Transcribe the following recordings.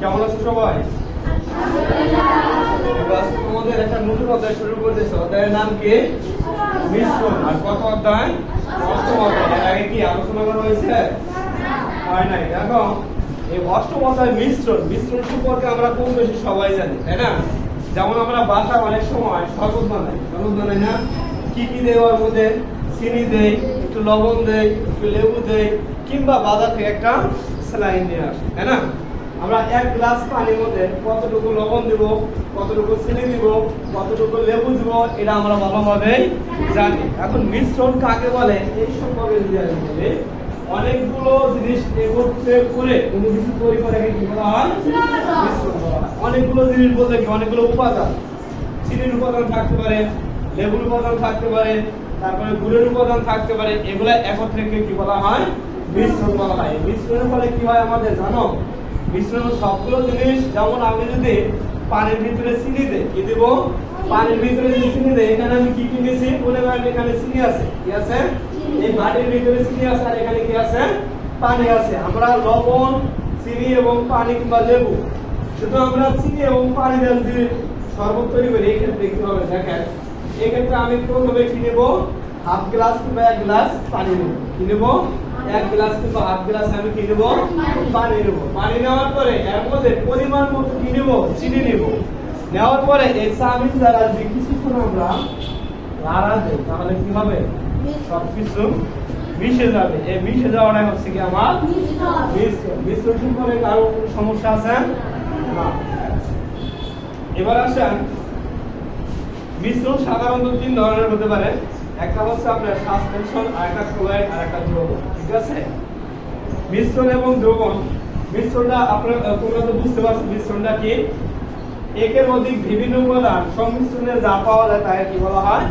কেমন আছো সবাই? তোমাদের একটা নতুন অধ্যায় শুরু করতেছে। অধ্যায়ের নাম কি? মিশ্রণ। আর কত অধ্যায়? অষ্টম অধ্যায়। এর আগে কি আলোচনা করা হয়েছে? হয় নাই। দেখো, এই অষ্টম অধ্যায় মিশ্রণ সম্পর্কে আমরা কম বেশি সবাই জানি, তাই না? যেমন আমরা বাসায় অনেক সময় শরবত বানাই না? কি কি দেয় ওর মধ্যে? চিনি দেই, একটু লবণ দেই, একটু লেবু দেই, কিংবা বাজার থেকে একটা স্যালাইন নিয়ে আসি, তাই না? আমরা এক গ্লাস পানির মধ্যে কতটুকু লবণ দিব, কতটুকু চিনি দিব, কতটুকু লেবু দিব, এটা আমরা ভালোভাবেই জানি। এখন মিশ্রণ কাকে বলে এই সম্পর্কে যদি আমি বলি, অনেকগুলো জিনিস একত্রে করে কোনো কিছু তৈরি করে কি বলা হয়? মিশ্রণ বলা হয়। অনেকগুলো জিনিস বলতে কি অনেকগুলো উপাদান, চিনির উপাদান থাকতে পারে, লেবুর উপাদান থাকতে পারে, তারপরে গুড়ের উপাদান থাকতে পারে, এগুলা একত্রে কি বলা হয়? মিশ্রণ বলা হয়। মিশ্রণের ফলে কি হয় আমাদের জানো? মিশ্রণের সবগুলো জিনিস, যেমন আমি যদি পানির ভিতরে চিনি দেই, কি দেব? পানির ভিতরে যদি চিনি দেই, এখানে আমি কি নিয়েছি? মনে করেন এখানে চিনি আছে, কি আছে? এই মাটির ভিতরে চিনি আছে, আর এখানে কি আছে? পানি আছে। আমরা লবণ, চিনি এবং পানি কিংবা লেবু, শুধু আমরা চিনি এবং পানি দিয়ে যদি শরবত তৈরি করি, এই ক্ষেত্রে কি হবে দেখেন। এই ক্ষেত্রে আমি প্রথমে কি নেব? হাফ গ্লাস কিংবা এক গ্লাস পানি নেব। কি নেব? এক গ্লাস কিংবা হাফ গ্লাস আমি কি নেব? পানি নেব। পানি নেওয়ার পরে এর মধ্যে পরিমাণ মতো কি নেব? চিনি নেব। নেওয়ার পরে এই চামিচ দ্বারা যে কিছুক্ষণ আমরা লাড়া দেই, তাহলে কি হবে? সবকিছু মিশে যাবে। এই মিশে যাওয়াটাই হচ্ছে কি আমার মিশ্রণ। মিশ্রণ সম্পর্কে কারো কোনো সমস্যা আছে? না। এবার আসেন, মিশ্রণ সাধারণত তিন ধরনের হতে পারে। একটা হচ্ছে আপনার সাসপেনশন, আর একটা ক্লোরাইড, আর একটা দ্রবণ। ঠিক আছে? মিশ্রণ এবং দ্রবণ, মিশ্রণটা তোমরা তো বুঝতে পারছো মিশ্রণটা কি? একের অধিক বিভিন্ন উপাদান সংমিশ্রণে যা পাওয়া যায় তাকে কি বলা হয়?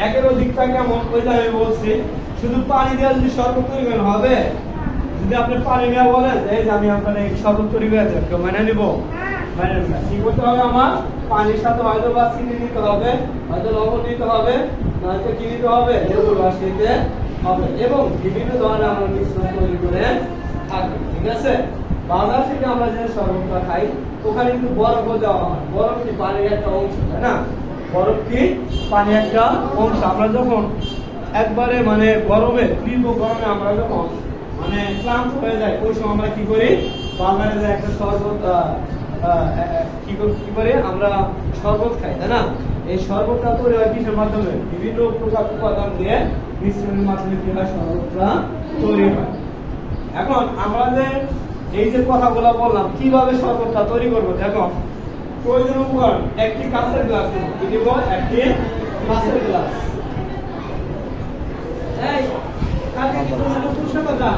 একের অধিকটা কেমন? ওই যে আমি বলছি, শুধু পানি দিয়ে যদি শরবত তৈরি করেন হবে? যদি আপনি পানি নেওয়া বলেন এই যে আমি আপনার এই শরবত তৈরি করে দেব, কেউ মেনে নিব? মেনে নেবে না। কি করতে হবে? আমার পানির সাথে হয়তো বা চিনি নিতে হবে, হয়তো লবণ নিতে হবে, নয়তো কি নিতে হবে? লেবুর রস নিতে হবে। এবং বিভিন্ন ধরনের আমরা মিশ্রণ তৈরি করে থাকি। ঠিক আছে? বাজার থেকে আমরা যে শরবতটা খাই, ওখানে কিন্তু বরফও দেওয়া হয়। বরফ কি পানির একটা অংশ, তাই না? বরফ কি পানির একটা অংশ। আমরা যখন একবারে মানে গরমে, তীব্র গরমে আমরা যখন মানে ক্লান্ত হয়ে যায়, ওই সময় আমরা কি করি? বাজারে যে একটা শরবত কি করে আমরা শরবত খাই, তাই না? এই শরবতটা তৈরি হয় কিসের মাধ্যমে? বিভিন্ন প্রকার উপাদান দিয়ে মিশ্রণের মাধ্যমে কি হয়? শরবতটা তৈরি হয়। এখন আমরা যে এই যে কথাগুলো বললাম, কিভাবে শরবতটা তৈরি করবো, দেখো প্রয়োজন উপকরণ একটি কাঁচের গ্লাস নেব। কি নেব? একটি কাঁচের গ্লাস। এই কাকে কি বলছো? কথা